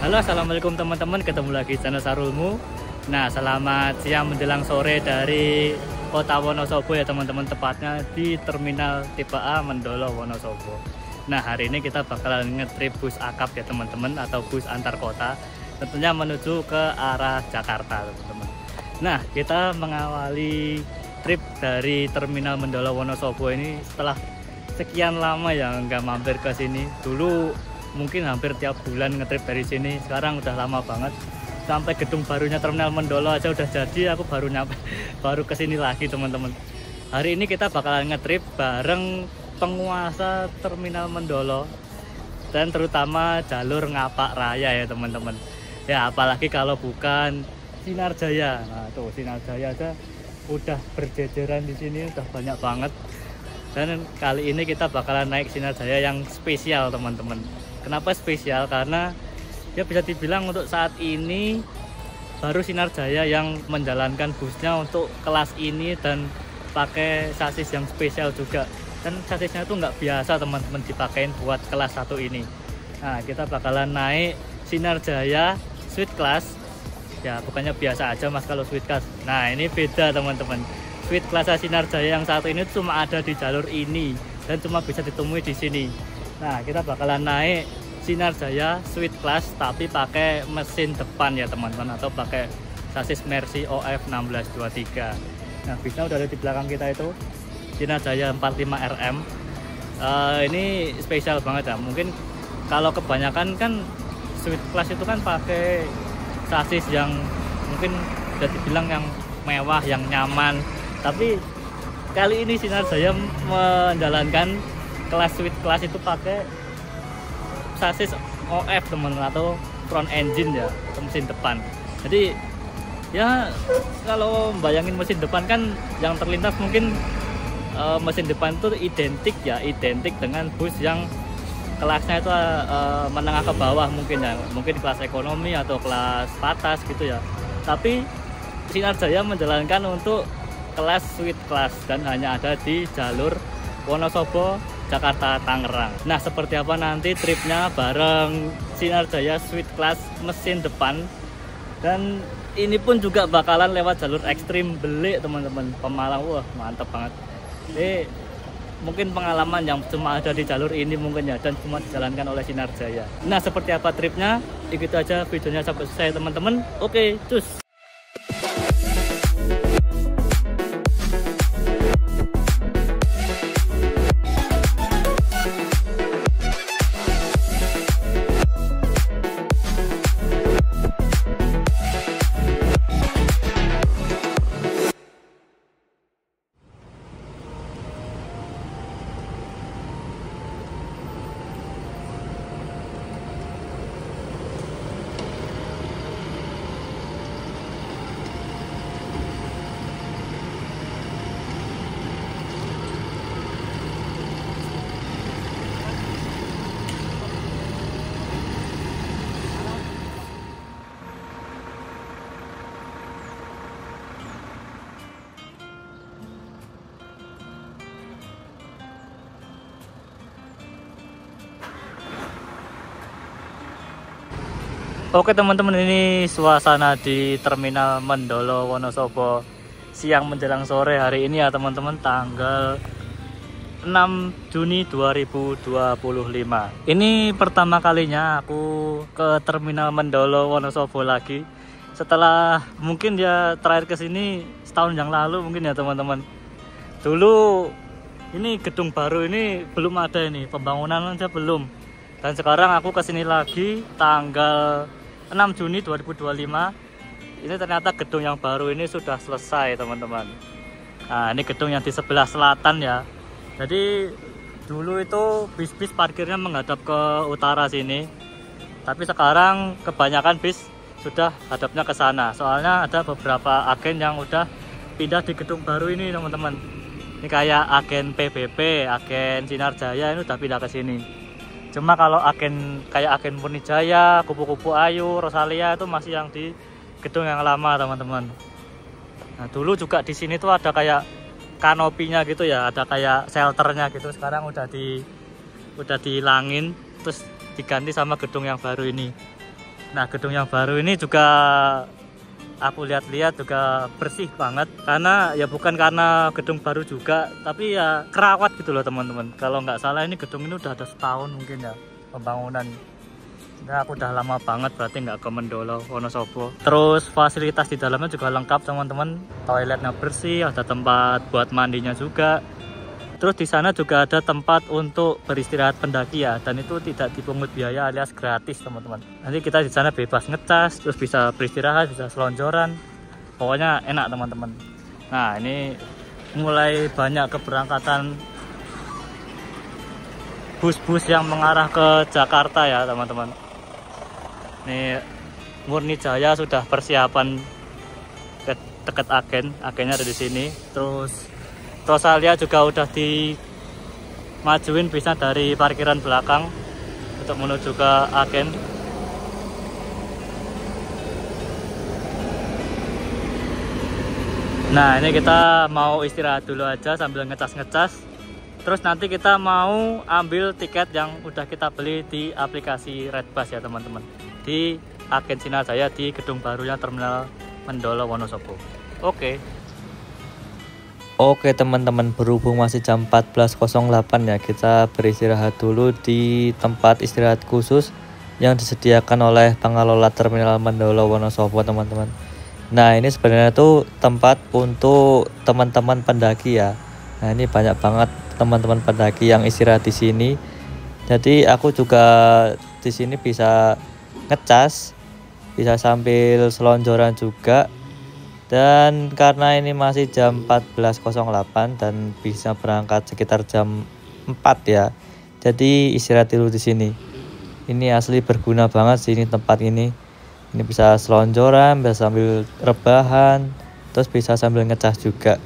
Halo, assalamualaikum teman-teman, ketemu lagi channel Sarulmu. Nah, selamat siang menjelang sore dari kota Wonosobo ya teman-teman, tepatnya di terminal tipe A Mendolo Wonosobo. Nah, hari ini kita bakalan ngetrip bus akap ya teman-teman, atau bus antar kota, tentunya menuju ke arah Jakarta teman-teman. Nah, kita mengawali trip dari terminal Mendolo Wonosobo ini setelah sekian lama ya nggak mampir ke sini. Dulu mungkin hampir tiap bulan ngetrip dari sini, sekarang udah lama banget. Sampai gedung barunya terminal Mendolo aja udah jadi, aku baru kesini lagi teman-teman. Hari ini kita bakalan ngetrip bareng penguasa terminal Mendolo dan terutama jalur Ngapak Raya ya teman-teman. Ya apalagi kalau bukan Sinar Jaya. Nah tuh Sinar Jaya aja udah berjejeran di sini, udah banyak banget. Dan kali ini kita bakalan naik Sinar Jaya yang spesial teman-teman. Kenapa spesial? Karena dia bisa dibilang untuk saat ini baru Sinar Jaya yang menjalankan busnya untuk kelas ini dan pakai sasis yang spesial juga. Dan sasisnya itu nggak biasa teman-teman dipakein buat kelas 1 ini. Nah kita bakalan naik Sinar Jaya Suite Class. Ya bukannya biasa aja mas kalau Suite Class. Nah ini beda teman-teman. Suite Class Sinar Jaya yang satu ini cuma ada di jalur ini dan cuma bisa ditemui di sini. Nah kita bakalan naik Sinar Jaya Suite Class tapi pakai mesin depan ya teman-teman, atau pakai sasis Mercy OF 1623. Nah bisnya udah ada di belakang kita itu Sinar Jaya 45 RM. Ini spesial banget ya. Mungkin kalau kebanyakan kan Suite Class itu kan pakai sasis yang mungkin udah dibilang yang mewah, yang nyaman. Tapi kali ini Sinar Jaya menjalankan kelas Suite Class itu pakai sasis OF teman-teman, atau front engine ya, mesin depan. Jadi ya kalau bayangin mesin depan kan yang terlintas mungkin mesin depan itu identik dengan bus yang kelasnya itu menengah ke bawah mungkin ya, mungkin kelas ekonomi atau kelas patas gitu ya. Tapi Sinar Jaya menjalankan untuk kelas Suite Class dan hanya ada di jalur Wonosobo, Jakarta, Tangerang. Nah seperti apa nanti tripnya bareng Sinar Jaya Suite Class mesin depan. Dan ini pun juga bakalan lewat jalur ekstrim Belik teman-teman, Pemalang. Wah mantap banget. Ini mungkin pengalaman yang cuma ada di jalur ini mungkin ya, dan cuma dijalankan oleh Sinar Jaya. Nah seperti apa tripnya, ikuti aja videonya sampai selesai teman-teman. Oke, cus. Oke teman-teman, ini suasana di terminal Mendolo Wonosobo siang menjelang sore hari ini ya teman-teman, tanggal 6 Juni 2025. Ini pertama kalinya aku ke terminal Mendolo Wonosobo lagi setelah mungkin ya terakhir kesini setahun yang lalu mungkin ya teman-teman. Dulu ini gedung baru ini belum ada, ini pembangunan aja belum. Dan sekarang aku kesini lagi tanggal 6 Juni 2025. Ini ternyata gedung yang baru ini sudah selesai teman-teman. Nah ini gedung yang di sebelah selatan ya. Jadi dulu itu bis-bis parkirnya menghadap ke utara sini, tapi sekarang kebanyakan bis sudah hadapnya ke sana. Soalnya ada beberapa agen yang udah pindah di gedung baru ini teman-teman. Ini kayak agen PBB, agen Sinar Jaya ini udah pindah ke sini. Cuma kalau kayak agen Purnijaya, Kupu-Kupu Ayu, Rosalia itu masih yang di gedung yang lama teman-teman. Nah dulu juga di sini tuh ada kayak kanopinya gitu ya, ada kayak shelternya gitu. Sekarang udah dihilangin, terus diganti sama gedung yang baru ini. Nah, gedung yang baru ini juga aku lihat-lihat juga bersih banget, karena ya bukan karena gedung baru juga, tapi ya kerawat gitu loh teman-teman. Kalau nggak salah ini gedung ini udah ada setahun mungkin ya pembangunan. Nah, aku udah lama banget berarti nggak ke Mendolo Wonosobo. Terus fasilitas di dalamnya juga lengkap teman-teman. Toiletnya bersih, ada tempat buat mandinya juga. Terus di sana juga ada tempat untuk beristirahat pendaki ya, dan itu tidak dipungut biaya alias gratis teman-teman. Nanti kita di sana bebas ngecas, terus bisa beristirahat, bisa selonjoran. Pokoknya enak teman-teman. Nah, ini mulai banyak keberangkatan bus-bus yang mengarah ke Jakarta ya teman-teman. Ini Murni Jaya sudah persiapan ke dekat agennya ada di sini. Terus Rosalia juga udah dimajuin bisa dari parkiran belakang untuk menuju ke agen. Nah, ini kita mau istirahat dulu aja sambil ngecas-ngecas. Terus nanti kita mau ambil tiket yang udah kita beli di aplikasi Redbus ya teman-teman, di agen Sinar Jaya di gedung barunya Terminal Mendolo Wonosobo. Oke teman-teman, berhubung masih jam 14.08 ya, kita beristirahat dulu di tempat istirahat khusus yang disediakan oleh pengelola Terminal Mendolo Wonosobo teman-teman. Nah, ini sebenarnya tuh tempat untuk teman-teman pendaki ya. Nah, ini banyak banget teman-teman pendaki yang istirahat di sini. Jadi aku juga di sini bisa ngecas, bisa sambil selonjoran juga. Dan karena ini masih jam 14.08 dan bisa berangkat sekitar jam 4 ya. Jadi istirahat dulu di sini. Ini asli berguna banget sih ini tempat ini. Ini bisa selonjoran, bisa sambil rebahan, terus bisa sambil ngecas juga.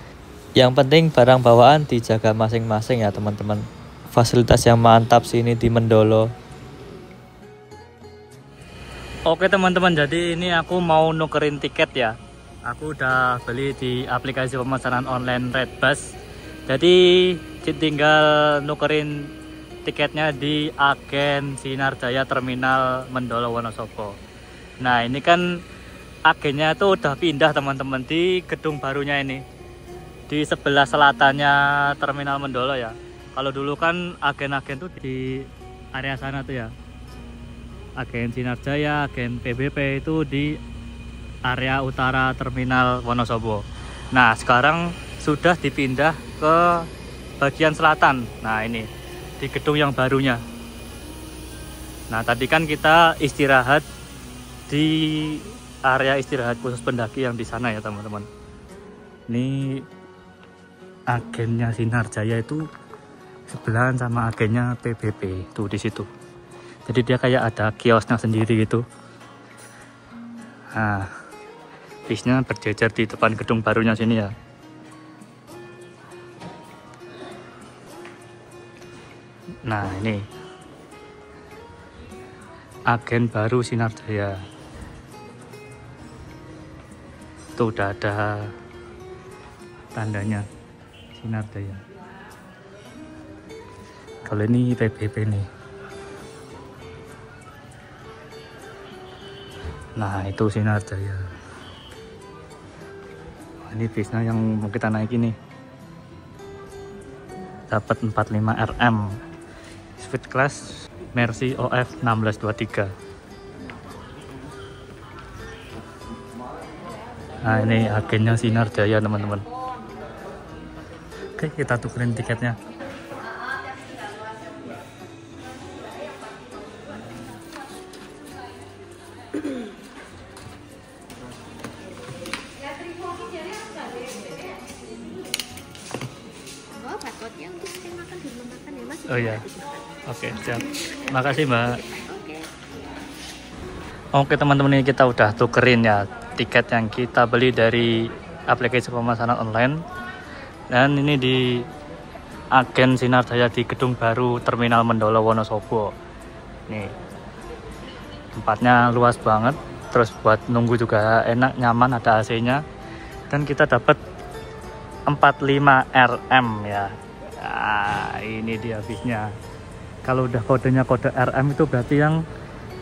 Yang penting barang bawaan dijaga masing-masing ya teman-teman. Fasilitas yang mantap sih ini di Mendolo. Oke teman-teman, jadi ini aku mau nukerin tiket ya. Aku udah beli di aplikasi pemesanan online Redbus. Jadi tinggal nukerin tiketnya di agen Sinar Jaya Terminal Mendolo Wonosobo. Nah, ini kan agennya tuh udah pindah teman-teman di gedung barunya ini, di sebelah selatannya Terminal Mendolo ya. Kalau dulu kan agen-agen tuh di area sana tuh ya. Agen Sinar Jaya, agen PBP itu di area utara Terminal Wonosobo. Nah, sekarang sudah dipindah ke bagian selatan. Nah, ini di gedung yang barunya. Nah, tadi kan kita istirahat di area istirahat khusus pendaki yang di sana ya teman-teman. Ini agennya Sinar Jaya itu sebelahan sama agennya PBP tuh di situ. Jadi dia kayak ada kiosnya sendiri gitu. Nah, bisnya berjejer di depan gedung barunya sini ya. Nah, ini agen baru Sinar Jaya. Itu udah ada tandanya Sinar Jaya. Kalau ini PBB nih. Nah, itu Sinar Jaya. Ini bisnya yang mau kita naik ini. Dapat 45 RM. Speed class Mercy OF 1623. Nah, ini agennya Sinar Jaya teman-teman. Oke, kita tukerin tiketnya. Oh iya, oke, siap. Makasih Mbak. Oke teman-teman, ini kita udah tukerin ya tiket yang kita beli dari aplikasi pemesanan online. Dan ini di agen Sinar Jaya di gedung baru Terminal Mendolo Wonosobo. Nih, tempatnya luas banget. Terus buat nunggu juga enak, nyaman, ada AC-nya. Dan kita dapat 45 RM ya. Nah, ini dia bisnya. Kalau udah kodenya kode RM itu berarti yang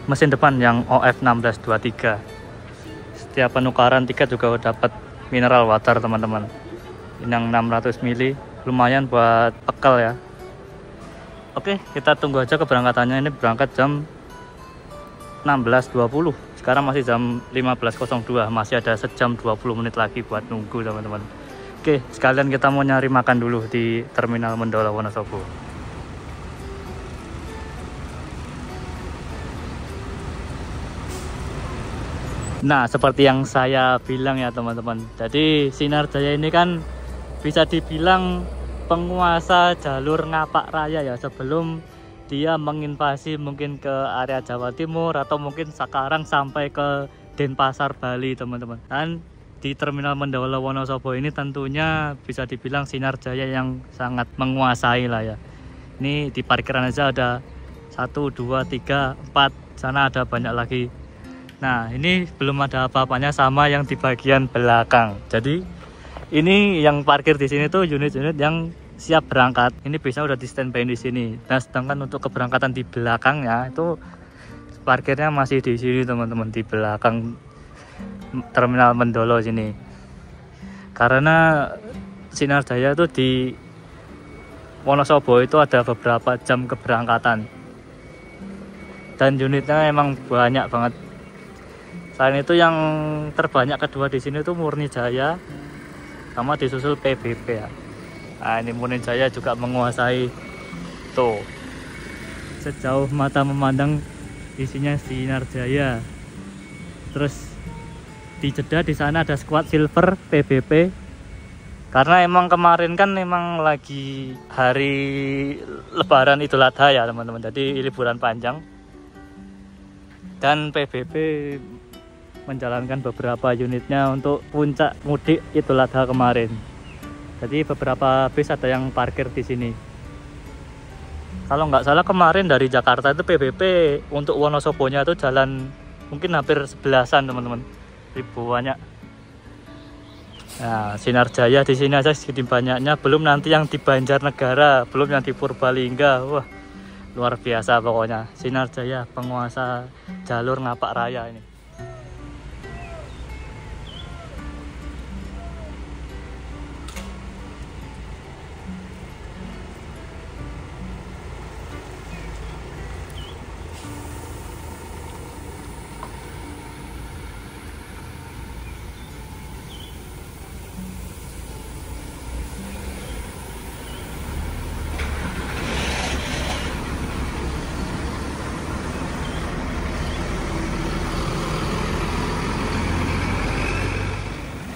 mesin depan yang OF 1623. Setiap penukaran tiket juga dapat mineral water teman-teman. Ini yang 600 ml, lumayan buat bekal ya. Oke, kita tunggu aja keberangkatannya. Ini berangkat jam 16.20. Sekarang masih jam 15.02, masih ada sejam 20 menit lagi buat nunggu teman-teman. Oke, sekalian kita mau nyari makan dulu di Terminal Mendolo Wonosobo. Nah, seperti yang saya bilang ya teman-teman. Jadi Sinar Jaya ini kan bisa dibilang penguasa jalur Ngapak Raya ya, sebelum dia menginvasi mungkin ke area Jawa Timur atau mungkin sekarang sampai ke Denpasar, Bali teman-teman. Dan di Terminal Mendolo Wonosobo ini tentunya bisa dibilang Sinar Jaya yang sangat menguasai lah ya. Ini di parkiran aja ada 1, 2, 3, 4, sana ada banyak lagi. Nah, ini belum ada apa-apanya sama yang di bagian belakang. Jadi ini yang parkir di sini tuh unit-unit yang siap berangkat. Ini bisa udah di standby di sini. Nah, sedangkan untuk keberangkatan di belakangnya itu parkirnya masih di sini teman-teman, di belakang Terminal Mendolo sini. Karena Sinar Jaya itu di Wonosobo itu ada beberapa jam keberangkatan. Dan unitnya emang banyak banget. Selain itu yang terbanyak kedua di sini tuh Murni Jaya sama disusul PBB ya. Nah, ini Murni Jaya juga menguasai tuh. Sejauh mata memandang isinya Sinar Jaya. Terus di jeda di sana ada Squad Silver PBB. Karena emang kemarin kan emang lagi hari Lebaran Idul Adha ya teman-teman. Jadi liburan panjang. Dan PBB menjalankan beberapa unitnya untuk puncak mudik Idul Adha kemarin. Jadi beberapa bis ada yang parkir di sini. Kalau nggak salah kemarin dari Jakarta itu PBB untuk Wonosobonya itu jalan mungkin hampir 11-an teman-teman, ribuannya. Nah, Sinar Jaya di sini aja segini banyaknya, belum nanti yang di Banjarnegara, belum yang di Purbalingga. Wah, luar biasa pokoknya. Sinar Jaya penguasa jalur Ngapak Raya ini.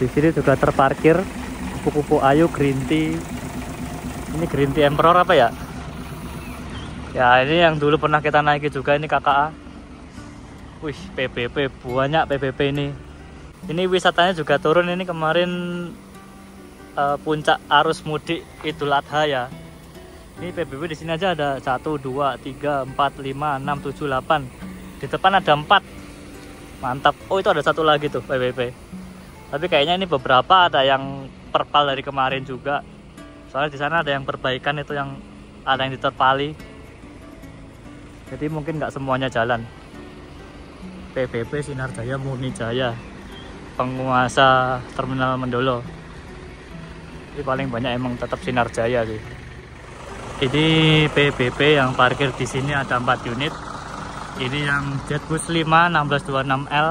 Di sini juga terparkir kupu-kupu Ayu Green Tea. Ini Green Tea Emperor apa ya? Ya, ini yang dulu pernah kita naiki juga, ini KKA. Wih, PBB banyak PBB ini. Ini wisatanya juga turun ini kemarin puncak arus mudik Idul Adha ya. Ini PBB di sini aja ada 1, 2, 3, 4, 5, 6, 7, 8. Di depan ada 4. Mantap. Oh, itu ada satu lagi tuh PBB. Tapi kayaknya ini beberapa ada yang perpal dari kemarin juga. Soalnya di sana ada yang perbaikan, itu yang ada yang diterpali. Jadi mungkin nggak semuanya jalan. PBB Sinar Jaya Murni Jaya, penguasa Terminal Mendolo. Ini paling banyak emang tetap Sinar Jaya sih. Ini PBB yang parkir di sini ada 4 unit. Ini yang Jetbus 5 1626L.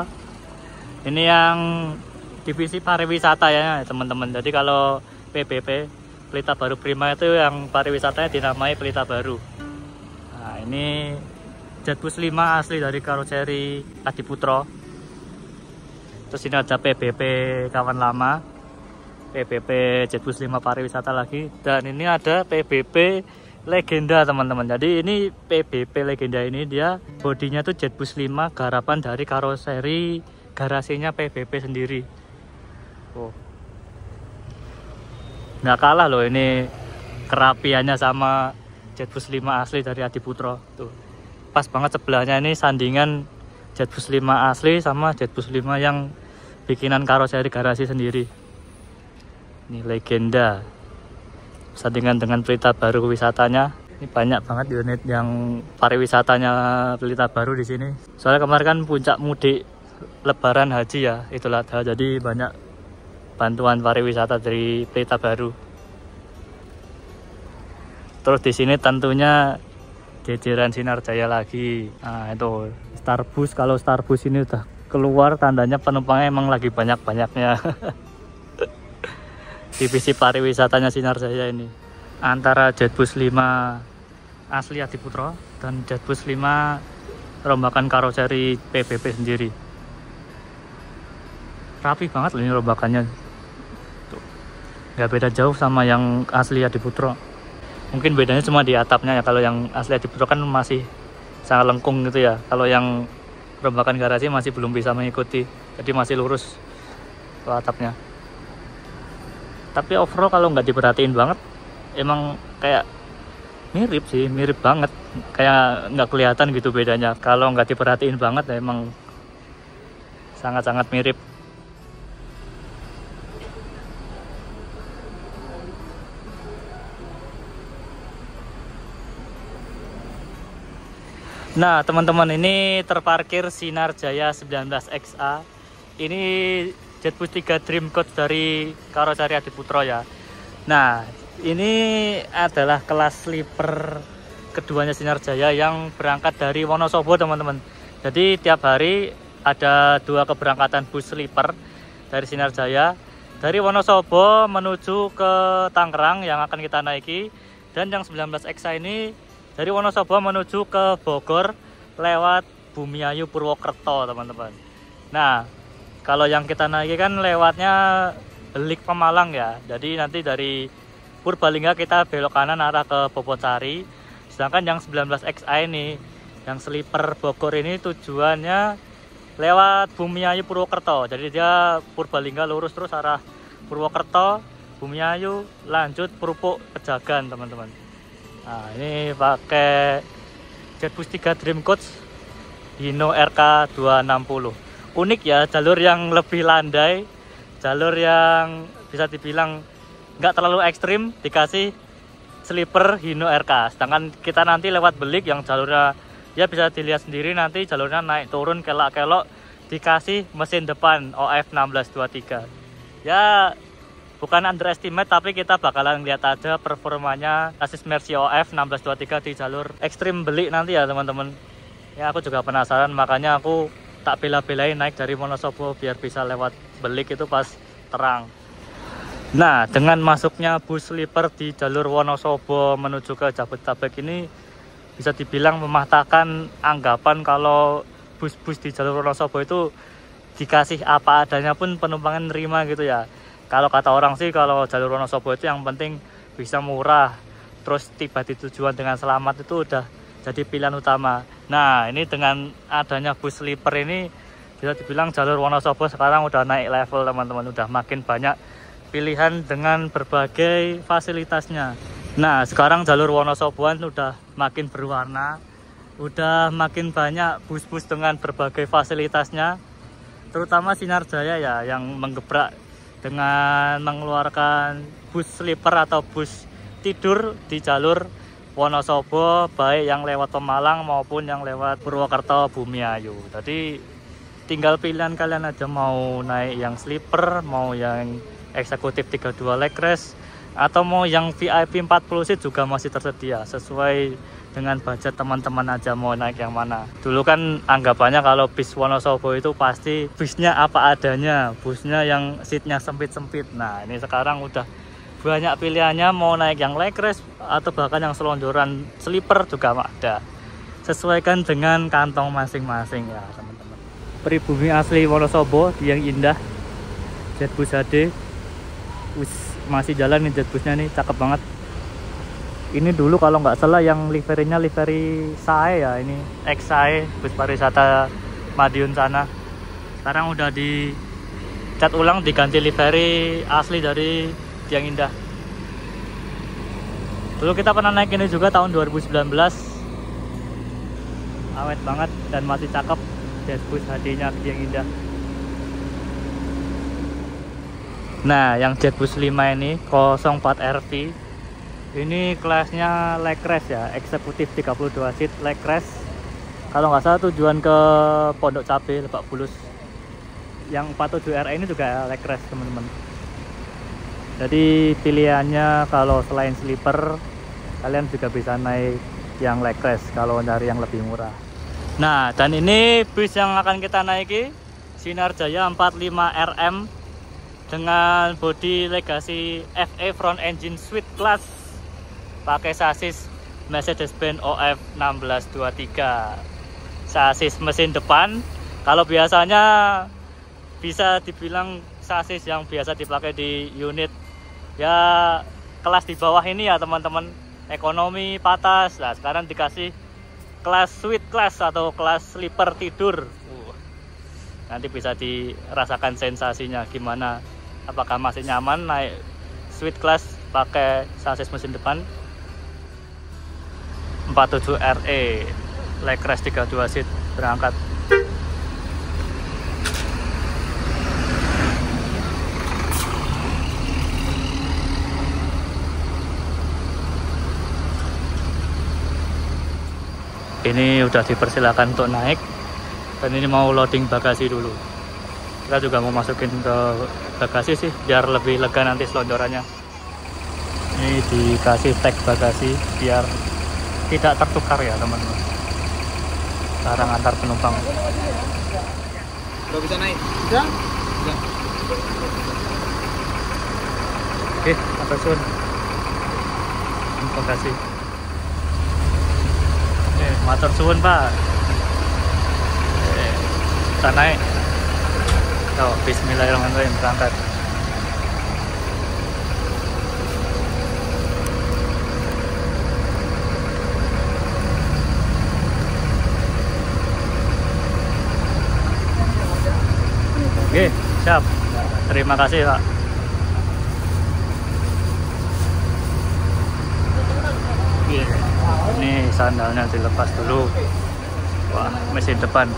Ini yang divisi pariwisata ya teman-teman. Jadi kalau PBB Pelita Baru Prima itu yang pariwisatanya dinamai Pelita Baru. Nah, ini Jetbus 5 asli dari karoseri Adiputro. Terus ini ada PBB kawan lama, PBB Jetbus 5 pariwisata lagi. Dan ini ada PBB Legenda teman-teman. Jadi ini PBB Legenda ini dia bodinya tuh Jetbus 5 garapan dari karoseri garasinya PBB sendiri. Oh, nggak kalah loh ini kerapiannya sama Jetbus 5 asli dari Adiputro. Tuh, pas banget sebelahnya ini sandingan Jetbus 5 asli sama Jetbus 5 yang bikinan karoseri garasi sendiri. Ini Legenda sandingan dengan Pelita Baru wisatanya. Ini banyak banget unit yang pariwisatanya Pelita Baru di sini. Soalnya kemarin kan puncak mudik Lebaran Haji ya, Idul Adha. Jadi banyak bantuan pariwisata dari Pelita Baru. Terus di sini tentunya jajaran Sinar Jaya lagi. Nah itu Starbus. Kalau Starbus ini udah keluar, tandanya penumpangnya emang lagi banyak-banyaknya. Divisi pariwisatanya Sinar Jaya ini antara Jetbus 5 asli Adiputro dan Jetbus 5 rombakan karoseri PBB sendiri. Rapi banget loh ini rombakannya. Tuh. Nggak beda jauh sama yang asli Adiputro. Mungkin bedanya cuma di atapnya ya. Kalau yang asli Adiputro kan masih sangat lengkung gitu ya. Kalau yang rombakan garasi masih belum bisa mengikuti. Jadi masih lurus ke atapnya. Tapi overall kalau nggak diperhatiin banget, emang kayak mirip sih, mirip banget. Kayak nggak kelihatan gitu bedanya. Kalau nggak diperhatiin banget, emang sangat-sangat mirip. Nah, teman-teman, ini terparkir Sinar Jaya 19XA. Ini Jetbus 3 Dream Coach dari karoseri Adiputro ya. Nah, ini adalah kelas sleeper keduanya Sinar Jaya yang berangkat dari Wonosobo, teman-teman. Jadi tiap hari ada 2 keberangkatan bus sleeper dari Sinar Jaya dari Wonosobo menuju ke Tangerang yang akan kita naiki, dan yang 19XA ini dari Wonosobo menuju ke Bogor lewat Bumiayu Purwokerto, teman-teman. Nah, kalau yang kita naiki kan lewatnya Belik Pemalang ya. Jadi nanti dari Purbalingga kita belok kanan arah ke Bobocari. Sedangkan yang 19XA ini, yang sleeper Bogor ini tujuannya lewat Bumiayu Purwokerto. Jadi dia Purbalingga lurus terus arah Purwokerto, Bumiayu, lanjut Purupuk Pejagan, teman-teman. Nah, ini pakai Jetbus 3 Dream Coach Hino RK 260. Unik ya, jalur yang lebih landai, jalur yang bisa dibilang nggak terlalu ekstrim, dikasih sleeper Hino RK. Sedangkan kita nanti lewat Belik yang jalurnya ya bisa dilihat sendiri, nanti jalurnya naik turun kelak-kelok, dikasih mesin depan OF 1623. Ya bukan underestimate, tapi kita bakalan lihat aja performanya Asis Mercy OF 1623 di jalur ekstrim Belik nanti ya, teman-teman. Ya aku juga penasaran, makanya aku tak bela-belain naik dari Wonosobo biar bisa lewat Belik itu pas terang. Nah, dengan masuknya bus sleeper di jalur Wonosobo menuju ke Jabodetabek ini bisa dibilang mematahkan anggapan kalau bus-bus di jalur Wonosobo itu dikasih apa adanya pun penumpangnya nerima gitu ya. Kalau kata orang sih, kalau jalur Wonosobo itu yang penting bisa murah, terus tiba di tujuan dengan selamat, itu udah jadi pilihan utama. Nah, ini dengan adanya bus sleeper ini bisa dibilang jalur Wonosobo sekarang udah naik level, teman-teman. Udah makin banyak pilihan dengan berbagai fasilitasnya. Nah, sekarang jalur Wonosoboan udah makin berwarna, udah makin banyak bus-bus dengan berbagai fasilitasnya, terutama Sinar Jaya ya yang menggebrak dengan mengeluarkan bus sleeper atau bus tidur di jalur Wonosobo, baik yang lewat Pemalang maupun yang lewat Purwokerto Bumiayu. Jadi tinggal pilihan kalian aja, mau naik yang sleeper, mau yang eksekutif 32 leg rest, atau mau yang VIP 40 seat juga masih tersedia. Sesuai dengan budget teman-teman aja mau naik yang mana. Dulu kan anggapannya kalau bis Wonosobo itu pasti busnya apa adanya, busnya yang seatnya sempit-sempit. Nah, ini sekarang udah banyak pilihannya, mau naik yang leg rest atau bahkan yang selonjoran sleeper juga ada. Sesuaikan dengan kantong masing-masing ya, teman-teman. Pribumi asli Wonosobo yang indah, Jetbus HD. Masih jalan nih Jetbusnya nih, cakep banget. Ini dulu kalau nggak salah yang liverinya liveri SAE ya, ini ex SAE, bus pariwisata Madiun sana. Sekarang udah dicat ulang, diganti liveri asli dari Tiang Indah. Dulu kita pernah naik ini juga tahun 2019. Awet banget dan masih cakep Jetbus HD-nya Tiang Indah. Nah, yang Jetbus 5 ini 04 RV Ini kelasnya leg race ya, eksekutif 32 seat leg race. Kalau nggak salah tujuan ke Pondok Cabe, Lebak Bulus. Yang 47RE ini juga leg race teman-teman. Jadi pilihannya kalau selain sleeper, kalian juga bisa naik yang leg race kalau dari yang lebih murah. Nah, dan ini bus yang akan kita naiki, Sinar Jaya 45RM dengan bodi legasi FE front engine suite class, pakai sasis Mercedes-Benz OF 1623. Sasis mesin depan, kalau biasanya bisa dibilang sasis yang biasa dipakai di unit ya kelas di bawah ini ya teman-teman, ekonomi patas. Nah, sekarang dikasih kelas suite class atau kelas sleeper tidur. Nanti bisa dirasakan sensasinya gimana, apakah masih nyaman naik suite class pakai sasis mesin depan 47RE leg race 32 seat berangkat. Ini udah dipersilakan untuk naik, dan ini mau loading bagasi dulu. Kita juga mau masukin ke bagasi sih biar lebih lega nanti selonjorannya. Ini dikasih tag bagasi biar tidak tertukar ya teman-teman. Sekarang antar penumpang. Udah bisa naik? Udah? Udah. Oke, atas sun. Terima kasih. Matur suwun Pak. Kita naik. Oh, bismillahirrahmanirrahim, berangkat. Oke, siap. Terima kasih Pak. Ini sandalnya dilepas dulu. Wah, mesin depan.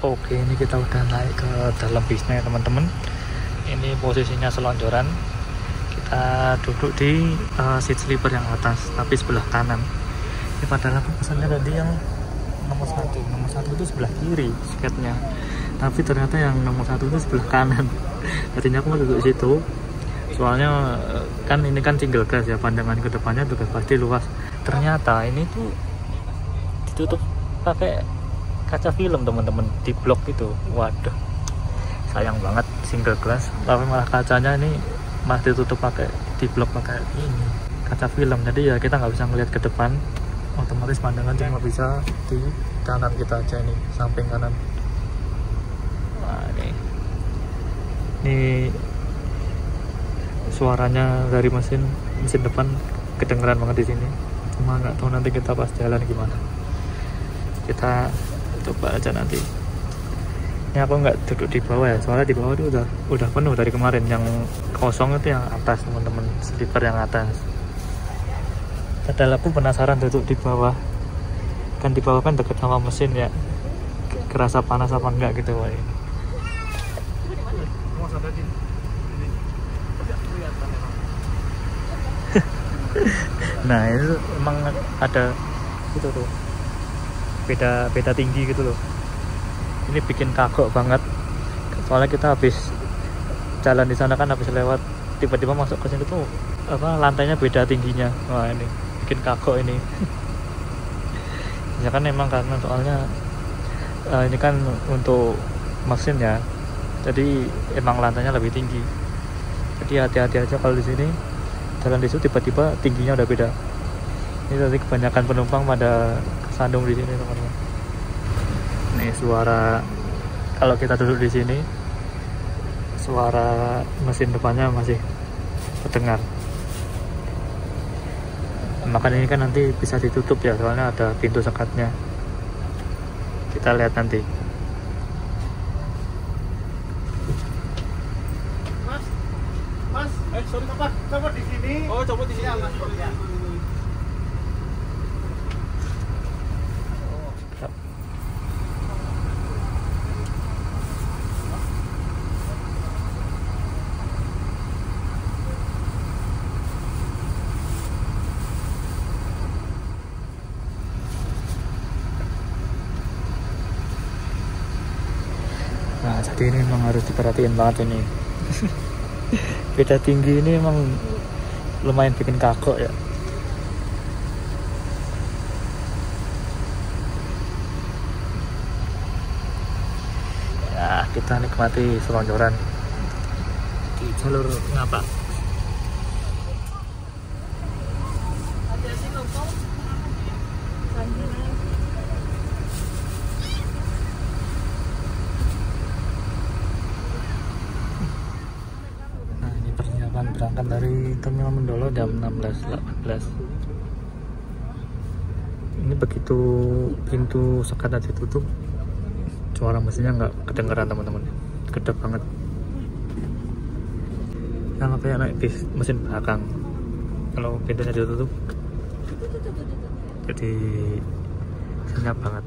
Oke, ini kita udah naik ke dalam bisnya teman-teman. Ini posisinya selonjoran. Kita duduk di seat sleeper yang atas, tapi sebelah kanan. Ini padahal aku pesannya tadi yang nomor satu itu sebelah kiri tiketnya, tapi ternyata yang nomor 1 itu sebelah kanan. Tadinya aku mau duduk situ, soalnya kan ini kan single glass ya, pandangan ke depannya juga pasti luas. Ternyata ini tuh ditutup pakai kaca film teman-teman di blok itu. Waduh, sayang banget single glass, tapi malah kacanya ini masih ditutup pakai di blok pakai ini kaca film. Jadi ya kita nggak bisa ngelihat ke depan, otomatis pandangan cuma bisa di kanan kita aja, nih samping kanan. Wah, ini suaranya dari mesin depan kedengeran banget di sini. Cuma nggak tahu nanti kita pas jalan gimana. Kita coba aja nanti. Ini aku nggak duduk di bawah ya, soalnya di bawah itu udah penuh dari kemarin. Yang kosong itu yang atas teman-teman, sleeper yang atas. Padahal aku penasaran duduk di bawah, kan di bawah kan deket sama mesin ya, kerasa panas apa enggak gitu. Wah, ini. Nah itu emang ada itu tuh, beda tinggi gitu loh. Ini bikin kagok banget, soalnya kita habis jalan di sana kan, habis lewat tiba-tiba masuk ke sini tuh apa, lantainya beda tingginya. Wah, ini bikin kagok ini. Ya kan emang karena soalnya ini kan untuk mesin ya, jadi emang lantainya lebih tinggi. Jadi hati-hati aja kalau di sini jalan di situ tiba-tiba tingginya udah beda. Ini tadi kebanyakan penumpang pada kesandung di sini teman-teman. Nih suara kalau kita duduk di sini, suara mesin depannya masih terdengar. Makanya ini kan nanti bisa ditutup ya, soalnya ada pintu sekatnya. Kita lihat nanti. Mas, sorry Pak, coba di sini. Oh, coba di sini. Ya, Mas. Ya. Nah, jadi ini memang harus diperhatiin banget ini. Beda tinggi ini emang lumayan bikin kagok ya. Ya, kita nikmati selonjoran di jalur ngapa. Nah, ini persiapan berangkat dari Terminal Mendolo jam 16.18. Ini begitu pintu sekatan ditutup, suara mesinnya nggak kedengeran teman-teman, gede banget. Sama kayak naik bis mesin belakang, kalau pintunya ditutup jadi senyap banget.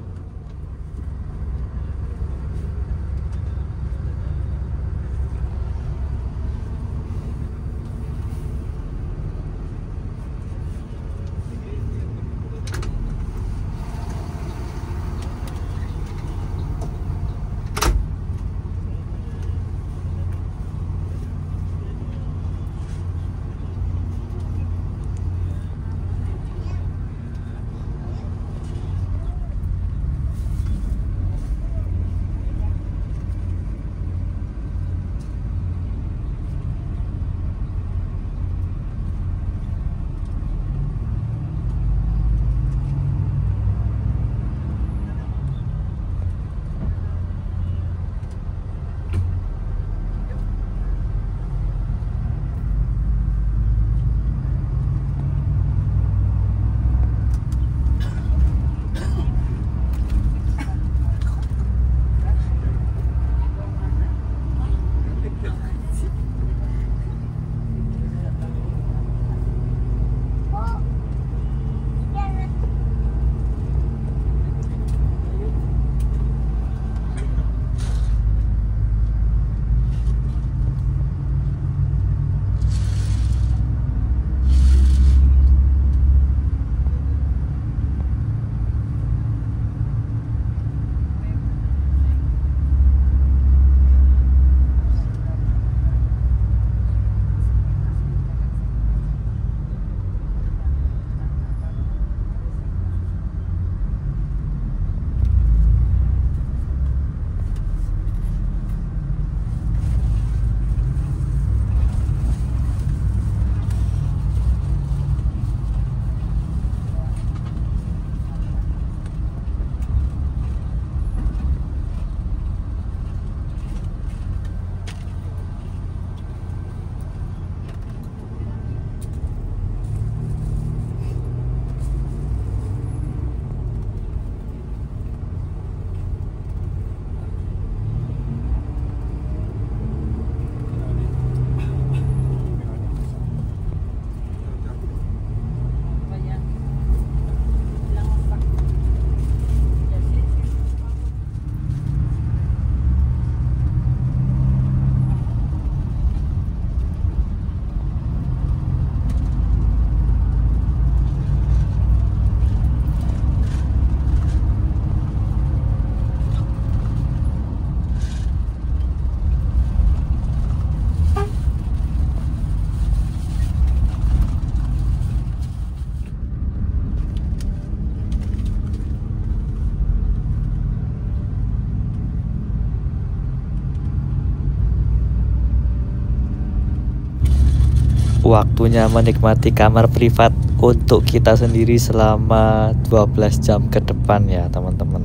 Waktunya menikmati kamar privat untuk kita sendiri selama 12 jam ke depan ya teman-teman.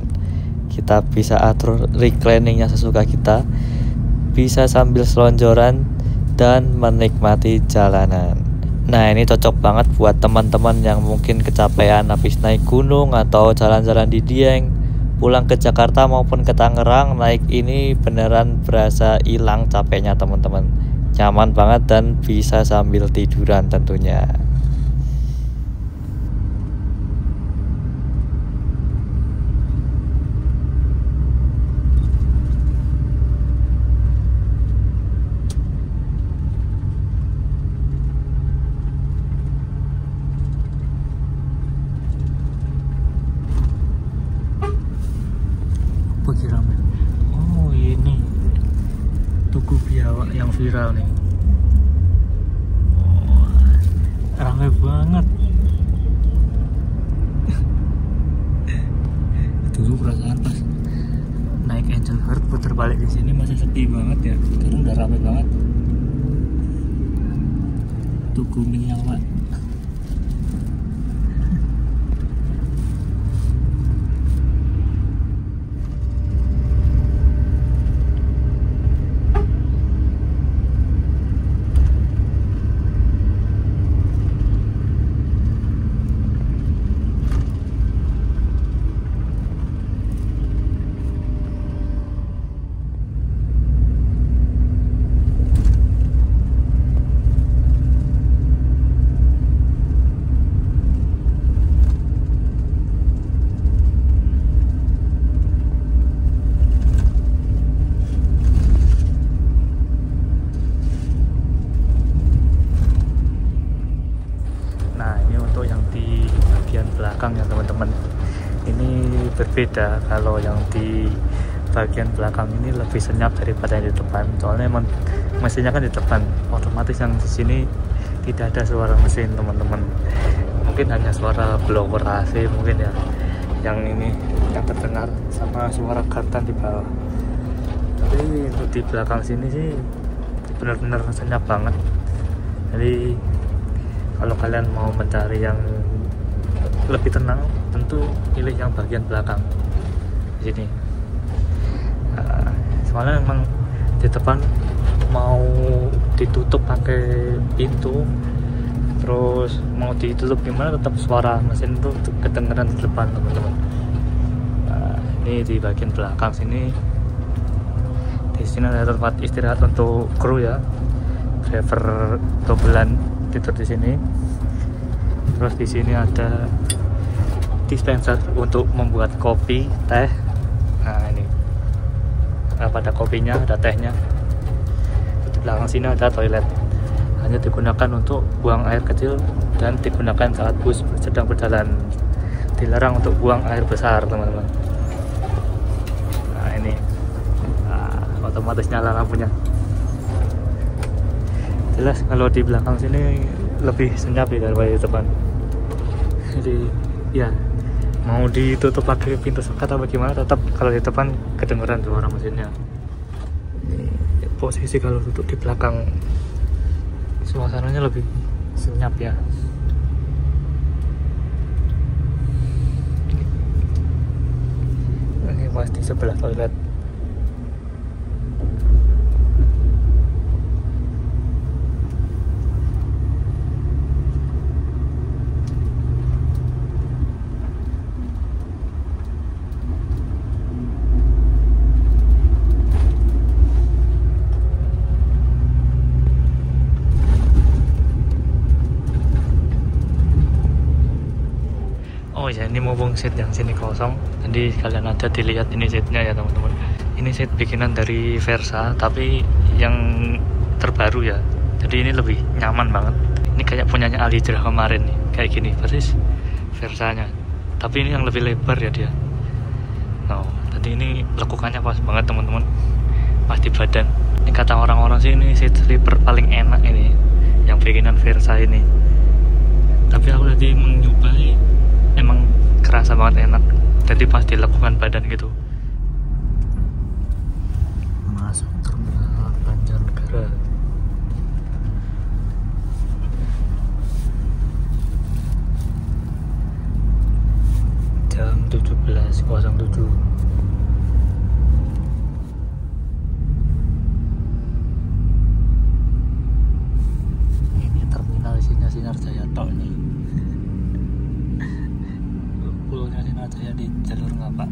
Kita bisa atur recliningnya sesuka kita, bisa sambil selonjoran dan menikmati jalanan. Nah, ini cocok banget buat teman-teman yang mungkin kecapean habis naik gunung atau jalan-jalan di Dieng, pulang ke Jakarta maupun ke Tangerang. Naik ini beneran berasa hilang capeknya teman-teman. Nyaman banget dan bisa sambil tiduran tentunya. Bagi ramen. Oh, ini Tugu Biawak yang viral nih. Oh, ramai banget. Dulu perasaan pas naik Angel Heart puter balik di sini masih sepi banget ya. Sekarang udah ramai banget. Tugu Biawak. Belakang ya teman-teman, ini berbeda. Kalau yang di bagian belakang ini lebih senyap daripada yang di depan, soalnya emang mesinnya kan di depan, otomatis yang di sini tidak ada suara mesin teman-teman, mungkin hanya suara blower AC mungkin ya yang ini yang terdengar, sama suara kardan di bawah. Tapi untuk di belakang sini sih benar-benar senyap banget. Jadi kalau kalian mau mencari yang lebih tenang, tentu pilih yang bagian belakang di sini. Soalnya memang di depan mau ditutup pakai pintu, terus mau ditutup gimana tetap suara mesin itu kedengeran di depan teman-teman. Ini di bagian belakang sini, di sini ada tempat istirahat untuk kru ya, driver dobelan tidur di sini. Terus di sini ada dispenser untuk membuat kopi, teh. Nah ini, pada kopinya, ada tehnya. Di belakang sini ada toilet, hanya digunakan untuk buang air kecil dan digunakan saat bus sedang berjalan. Dilarang untuk buang air besar teman-teman. Nah ini, otomatis nyala lampunya. Jelas kalau di belakang sini lebih senyap ya daripada di depan. Jadi ya mau ditutup pakai pintu sekat atau bagaimana, tetap kalau di depan kedengeran suara mesinnya. Posisi kalau duduk di belakang suasananya lebih senyap ya. Ini pasti sebelah toilet. Oh ya, ini mumpung seat yang sini kosong, jadi kalian ada dilihat ini seatnya ya teman-teman. Ini seat bikinan dari Versa, tapi yang terbaru ya. Jadi ini lebih nyaman banget. Ini kayak punyanya Ali Hijrah kemarin nih, kayak gini persis Versanya. Tapi ini yang lebih lebar ya dia. Oh, jadi ini lekukannya pas banget teman-teman, pas di badan. Ini kata orang-orang sih ini seat sleeper paling enak ini, yang bikinan Versa ini. Tapi aku tadi mencobai, emang kerasa banget enak. Jadi pas dilekukan badan gitu. Masuk terminal Banjarnegara. Jam 17.07. Ini terminal isinya Sinar Jaya tok nih. Pulau Sinar Jaya di jalur Ngapak.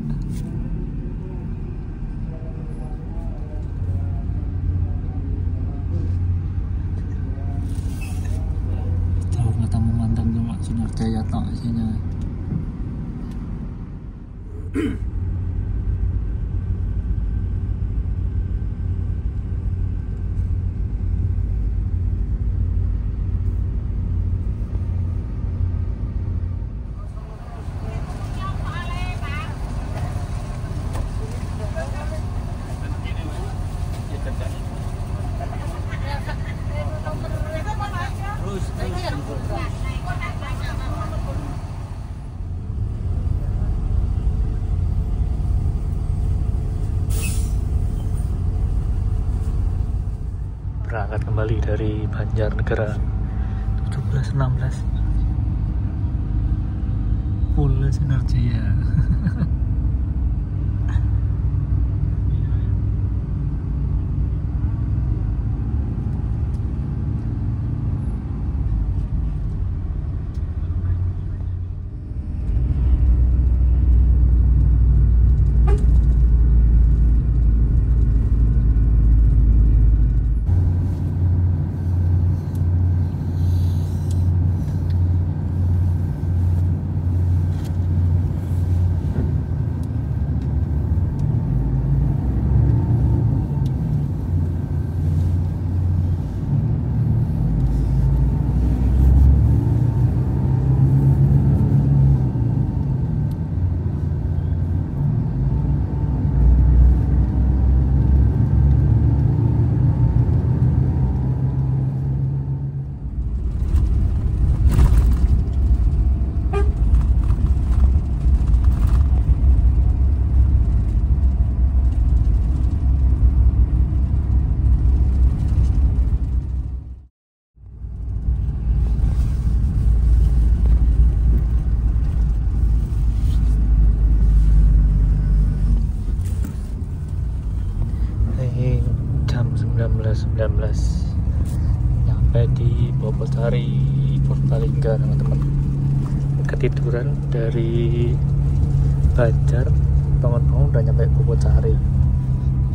berangkat kembali dari Banjarnegara 17.16 full sinergi ya. Jam 19.19 nyampe di Bobotari Purbalingga teman-teman. Ketiduran dari Banjar, bangun-bangun udah nyampe Bobotari.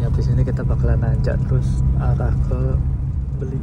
Ya habis ini kita bakalan nanjak terus arah ke Beli.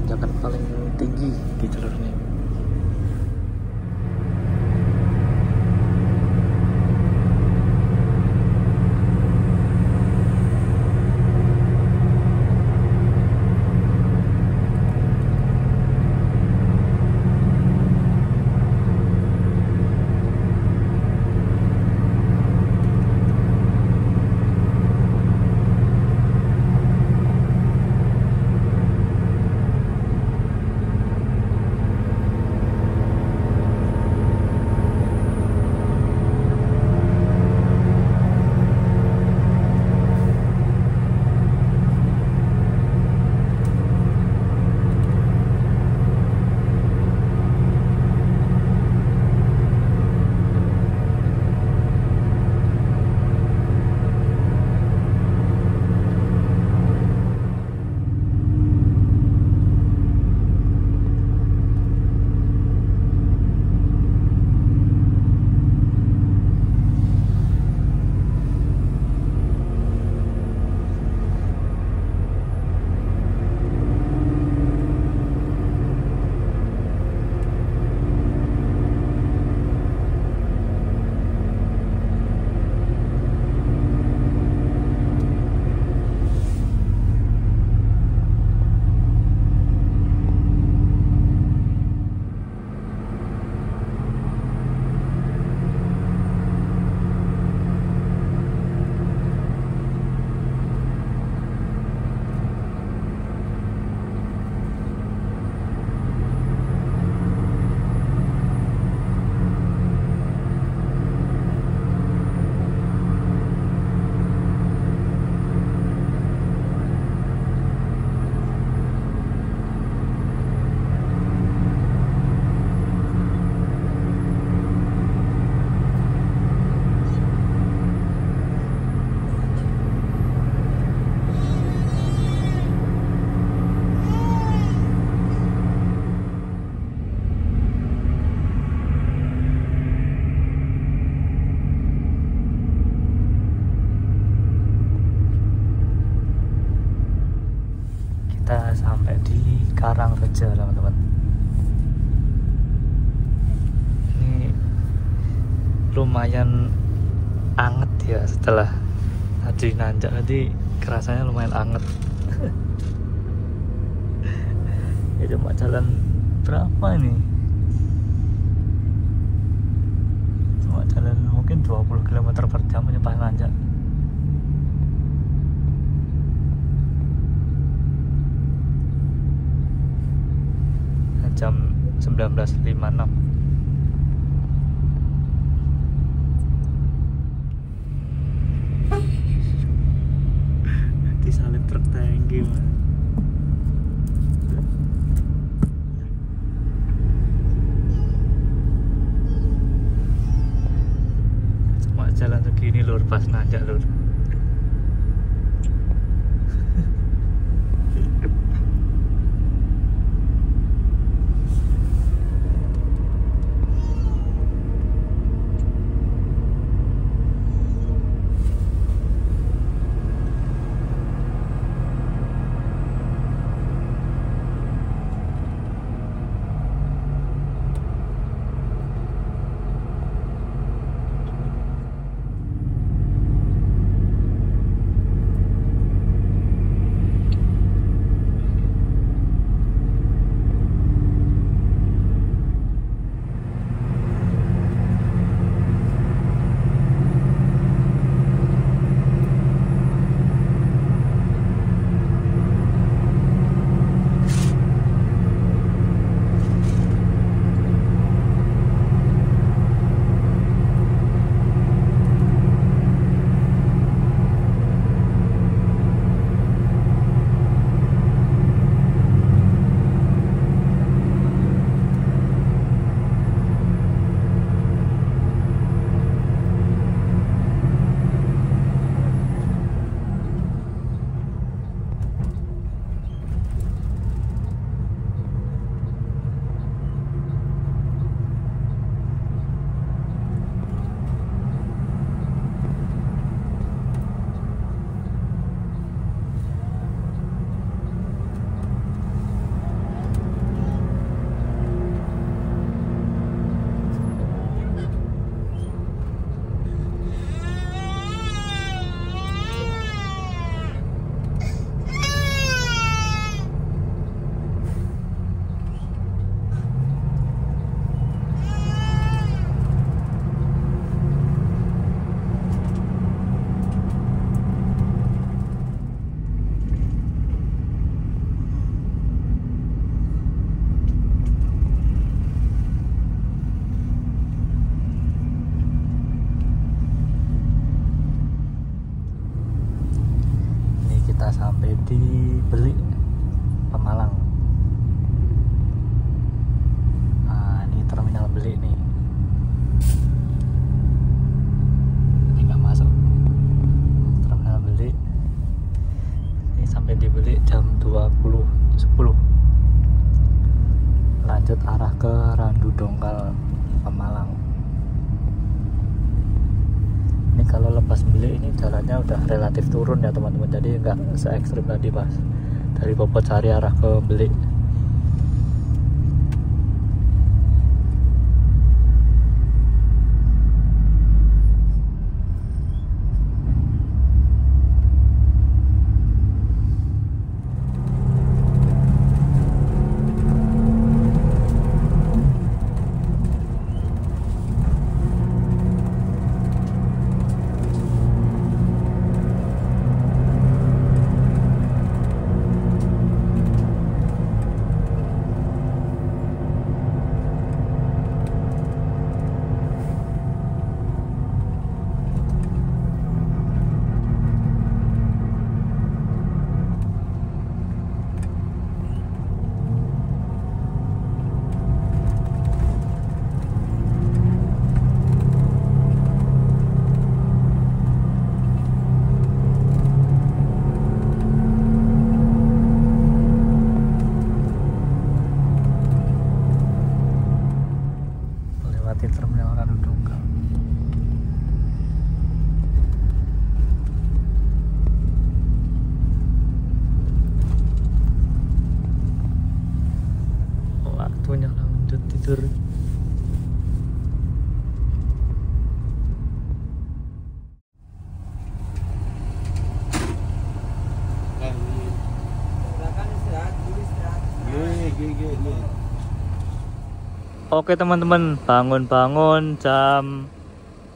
tanjakan paling tinggi di jalur ini. Kita sampai di Karangreja teman-teman. Ini lumayan anget ya, setelah tadi nanjak tadi kerasanya lumayan anget. Ya cuma jalan berapa ini, cuma jalan mungkin 20 km per jam aja pas nanjak. Jam 19.56. Disalip truk tangki man. Cuma jalan segini lur, pas nanjak lur. lanjut arah ke Randu Dongkal Pemalang. Ini kalau lepas beli ini jalannya udah relatif turun ya teman-teman, jadi nggak se ekstrim tadi pas dari Popocari arah ke Beli. Terminal Randu Dongkal. Waktunya lanjut tidur. Oke teman-teman, bangun-bangun jam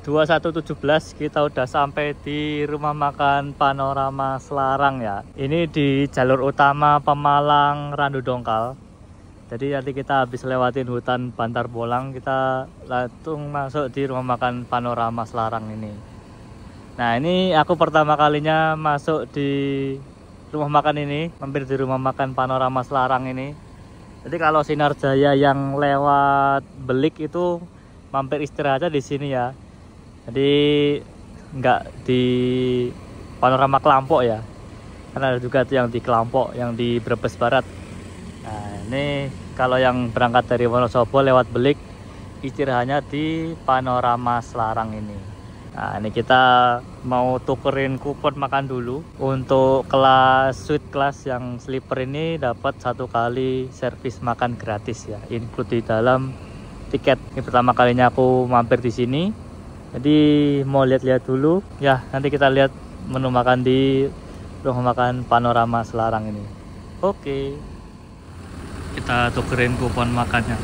21.17 kita udah sampai di rumah makan Panorama Selarang ya. Ini di jalur utama Pemalang Randu Dongkal. Jadi nanti kita habis lewatin hutan Bantar Bolang, kita langsung masuk di rumah makan Panorama Selarang ini. Nah ini aku pertama kalinya masuk di rumah makan ini, mampir di rumah makan Panorama Selarang ini. Jadi kalau Sinar Jaya yang lewat Belik itu mampir istirahat aja di sini ya. Jadi nggak di Panorama Kelampok ya. Karena ada juga tuh yang di Kelampok, yang di Brebes Barat. Nah ini kalau yang berangkat dari Wonosobo lewat Belik, istirahatnya di Panorama Selarang ini. Nah ini kita mau tukerin kupon makan dulu. Untuk kelas suite kelas yang sleeper ini dapat 1 kali servis makan gratis ya, include di dalam tiket. Ini pertama kalinya aku mampir di sini, jadi mau lihat-lihat dulu ya. Nanti kita lihat menu makan di rumah makan Panorama Selarang ini. Oke, kita tukerin kupon makannya.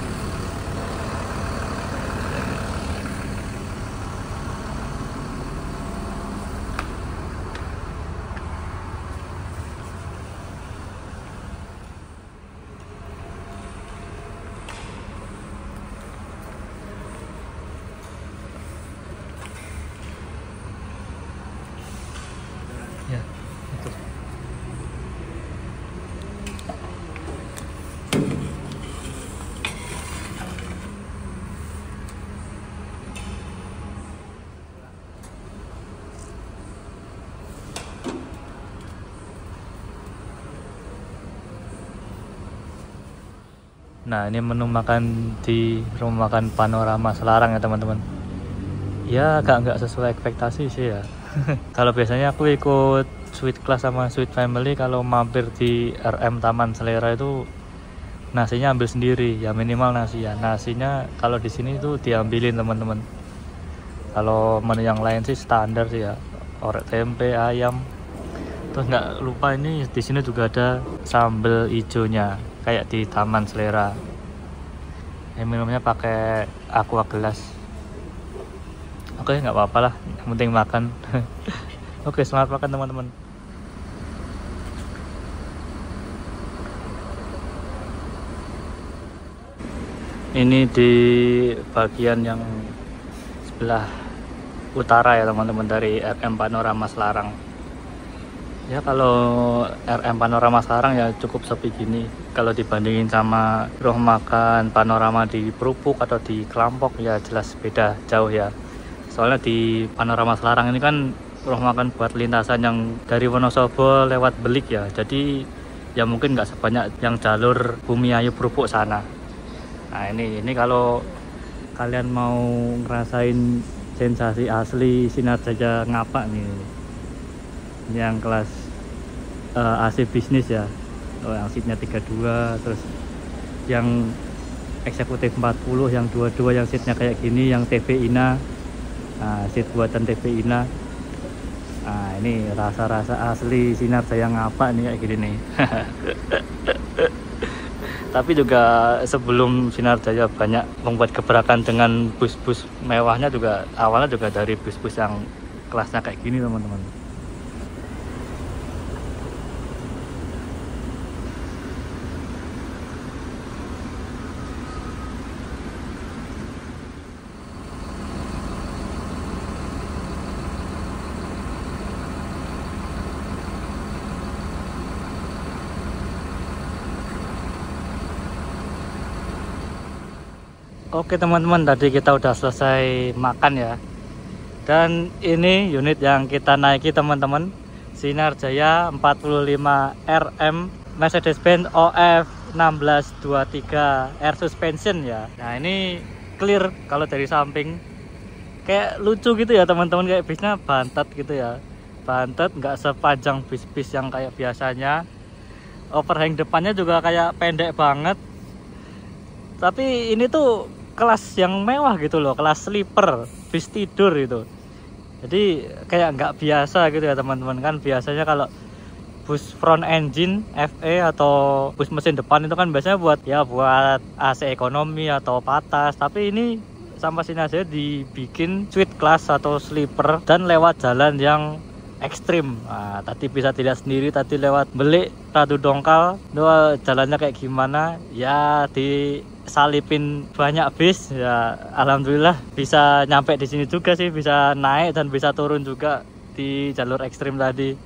Ya, itu. Nah, ini menu makan di rumah makan Panorama Selarang ya teman-teman. Ya, nggak sesuai ekspektasi sih ya. Kalau biasanya aku ikut suite class sama suite family, kalau mampir di RM Taman Selera itu nasinya ambil sendiri ya, minimal nasi ya. Nasinya kalau di sini tuh diambilin teman-teman. Kalau menu yang lain sih standar sih ya, orek tempe, ayam. Terus nggak lupa ini di sini juga ada sambal hijaunya kayak di Taman Selera. Minumnya pakai aqua gelas. Oke, nggak apa-apa lah, yang penting makan. Oke, semangat makan teman-teman. Ini di bagian yang sebelah utara ya teman-teman dari RM Panorama Selarang. Ya kalau RM Panorama Selarang ya cukup sepi gini. Kalau dibandingin sama rumah makan Panorama di Perupuk atau di Kelampok ya jelas beda jauh ya. Soalnya di Panorama Selarang ini kan rumah makan buat lintasan yang dari Wonosobo lewat Belik ya. Jadi ya mungkin nggak sebanyak yang jalur Bumiayu Perupuk sana. Nah ini kalau kalian mau ngerasain sensasi asli Sinar Jaya Ngapak nih, ini yang kelas AC bisnis ya, yang seatnya 32, terus yang eksekutif 40, yang 22 yang seatnya kayak gini, yang TV Ina, nah, seat buatan TV Ina. Nah ini rasa-rasa asli Sinar Jaya Ngapak nih kayak gini nih. Tapi juga sebelum Sinar Jaya banyak membuat gebrakan dengan bus-bus mewahnya, juga awalnya juga dari bus-bus yang kelasnya kayak gini teman-teman. Oke teman-teman, tadi kita udah selesai makan ya. Dan ini unit yang kita naiki teman-teman, Sinar Jaya 45 RM Mercedes-Benz OF 1623 Air Suspension ya. Nah ini clear kalau dari samping, kayak lucu gitu ya teman-teman, kayak bisnya bantet gitu ya. Bantet, nggak sepanjang bis-bis yang kayak biasanya. Overhang depannya juga kayak pendek banget. Tapi ini tuh kelas yang mewah gitu loh, kelas sleeper, bis tidur itu. Jadi kayak nggak biasa gitu ya teman-teman. Kan biasanya kalau bus front engine FE atau bus mesin depan itu kan biasanya buat AC ekonomi atau patas. Tapi ini sama Sinar Jaya dibikin suite class atau sleeper dan lewat jalan yang ekstrim. Nah, tadi bisa tidak sendiri, tadi lewat Belik Radu Dongkal. Jalannya kayak gimana ya, disalipin banyak bis ya, alhamdulillah bisa nyampe di sini juga sih, bisa naik dan bisa turun juga di jalur ekstrim tadi.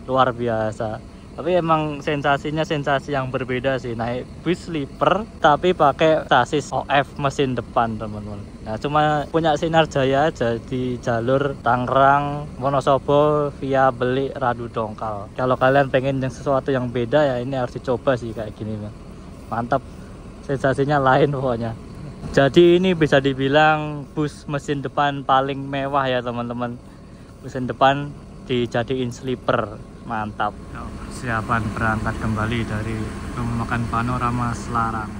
Luar biasa. Tapi emang sensasinya sensasi yang berbeda sih, naik bus sleeper tapi pakai sasis OF mesin depan teman-teman. Nah cuma punya Sinar Jaya aja di jalur Tangerang Wonosobo via Belik Radu Dongkal. Kalau kalian pengen yang sesuatu yang beda ya, ini harus dicoba sih kayak gini. Mantap, sensasinya lain pokoknya. Jadi ini bisa dibilang bus mesin depan paling mewah ya teman-teman. Mesin depan dijadiin sleeper, mantap. Persiapan berangkat kembali dari Rumah Makan Panorama Selarang.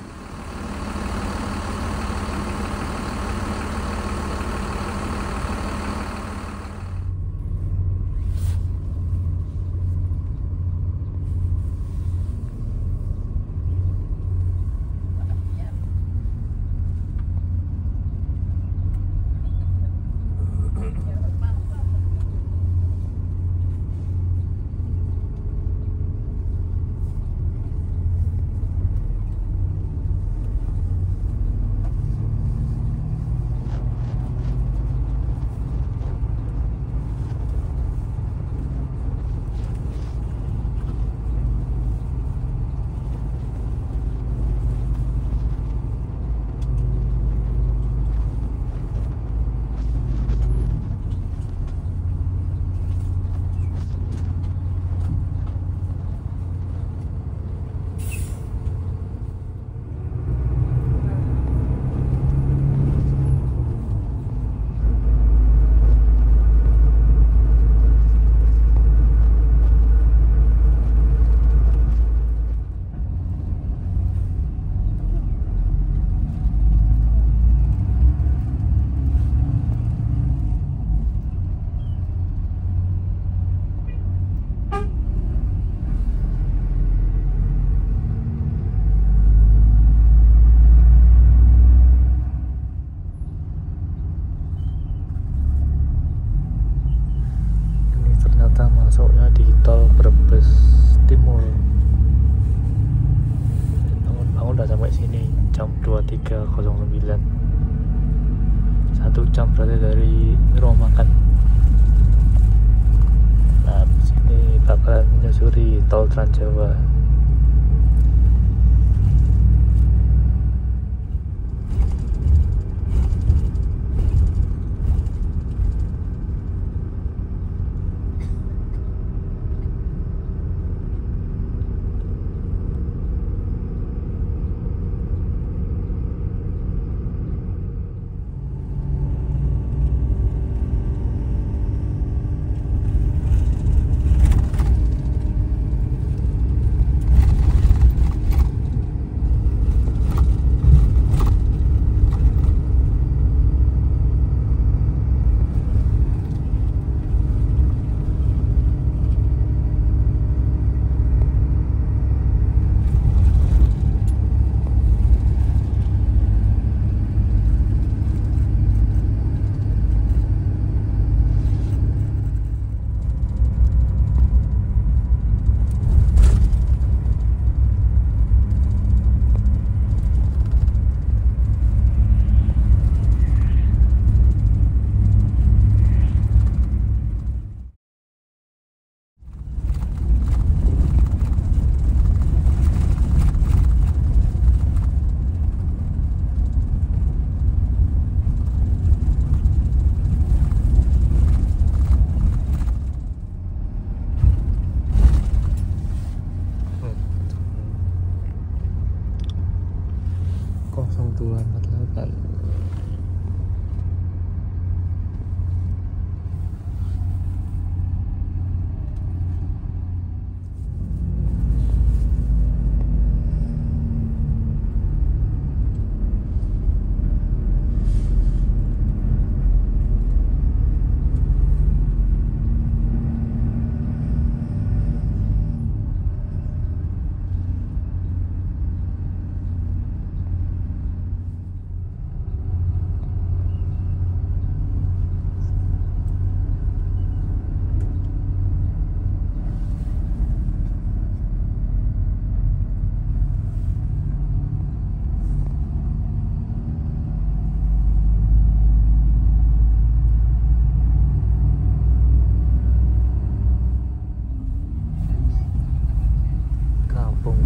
Masuknya di tol Brebes Timur. Bangun udah sampai sini jam 23.09. 1 jam berarti dari rumah makan. Nah, sini bakalan menyusuri tol Trans Jawa. 0248.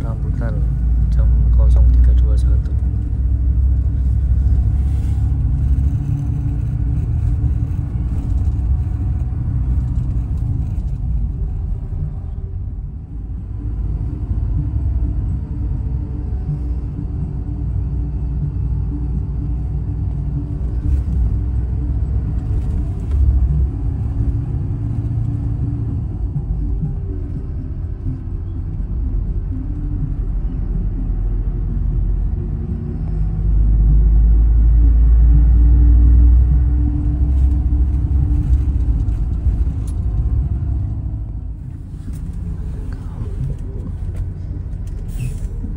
Rambutan jam 03.21.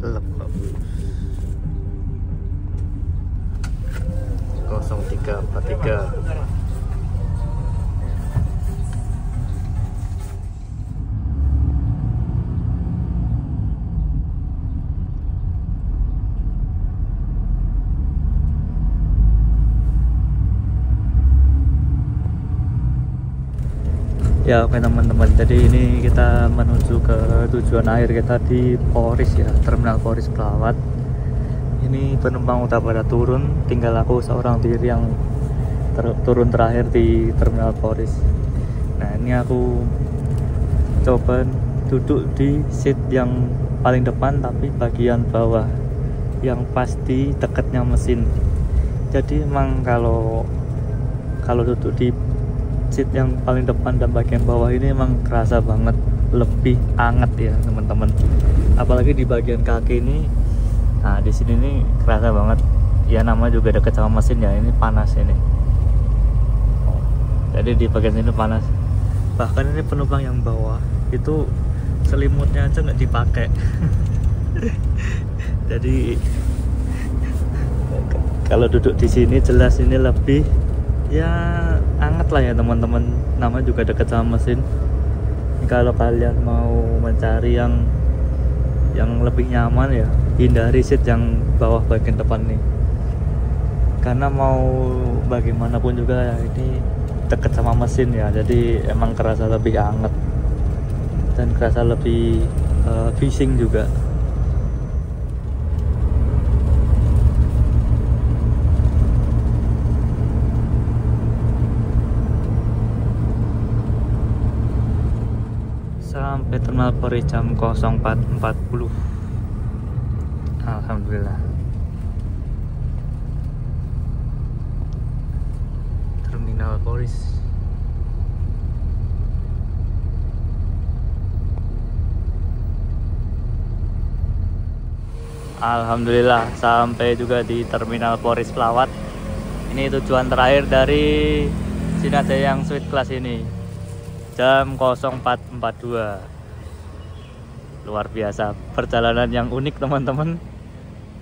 Lebak 0343. Ya oke teman-teman, jadi ini kita menuju ke tujuan akhir kita di Poris ya, Terminal Poris Pelawat. Ini penumpang udah pada turun, tinggal aku seorang diri yang turun terakhir di Terminal Poris. Nah ini aku coba duduk di seat yang paling depan tapi bagian bawah, yang pasti dekatnya mesin. Jadi emang kalau duduk di seat yang paling depan dan bagian bawah ini emang kerasa banget lebih anget ya teman-teman, apalagi di bagian kaki ini. Nah di sini nih kerasa banget ya, nama juga dekat sama mesin ya, ini panas ini. Jadi di bagian sini panas, bahkan ini penumpang yang bawah itu selimutnya aja nggak dipakai. Jadi kalau duduk di sini jelas ini lebih ya anget lah ya teman-teman, nama juga dekat sama mesin. Kalau kalian mau mencari yang lebih nyaman ya hindari seat yang bawah bagian depan nih, karena mau bagaimanapun juga ya, ini dekat sama mesin ya, jadi emang kerasa lebih anget dan kerasa lebih bising juga. Sampai Terminal Poris jam 04.40. Alhamdulillah. Terminal Poris. Alhamdulillah sampai juga di Terminal Poris Pelawat. Ini tujuan terakhir dari Sinataya yang Suite Class ini. Jam 04.42. Luar biasa, perjalanan yang unik teman-teman,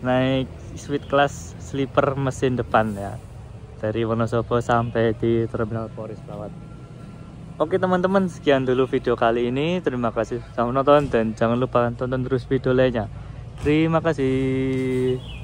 naik Suite Class sleeper mesin depan ya, dari Wonosobo sampai di Terminal Poris Pelawat. Oke teman-teman, sekian dulu video kali ini. Terima kasih sudah menonton dan jangan lupa tonton terus video lainnya. Terima kasih.